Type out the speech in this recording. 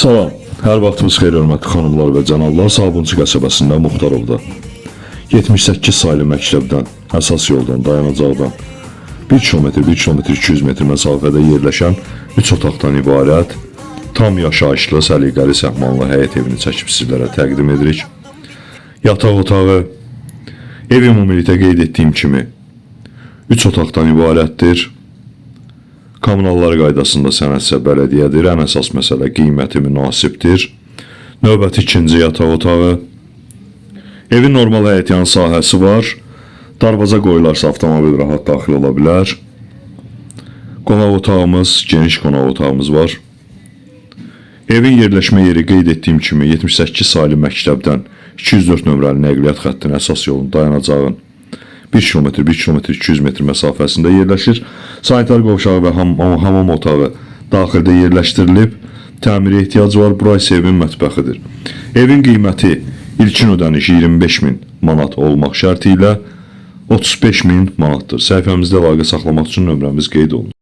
Salam, hər vaxtınız xeyir hörmətli xanımlar və cənablar. Sabunçu qəsəbəsində Muxtarovda 78 saylı məktəbdən, əsas yoldan, dayanacaqdan 1 km, 1 km 200 metr məsafədə yerləşən 3 otaqdan ibarət tam yaşayışlı, səliqəli, səhmanlı həyət evini çəkib sizlərə təqdim edirik. Yataq otağı, ev ümumilikdə qeyd etdiyim kimi 3 otaqdan ibarətdir. Kommunallar qaydasında sənədsə bələdiyyədir. Ən əsas məsələ qiyməti münasibdir. Növbəti ikinci yataq otağı. Evin normal həyətyan sahəsi var. Darvaza qoyularsa avtomobil rahat daxil ola bilər. Qonaq otağımız, geniş qonaq otağımız var. Evin yerləşmə yeri qeyd etdiyim kimi 78 saylı məktəbdən 204 nömrəli nəqliyyat xəttinin əsas yolun dayanacağın 1 km, 1 km 200 metr məsafəsində yerləşir. Sanitar qovşağı və hamam otağı daxildə yerləşdirilib. Təmirə ehtiyac var. Bura isə evin mətbəxidir. Evin qiyməti ilkin ödəniş 25.000 manat olmaq şərti ilə 35.000 manatdır. Səhifəmizdə əlaqə saxlamaq üçün nömrəmiz qeyd olunur.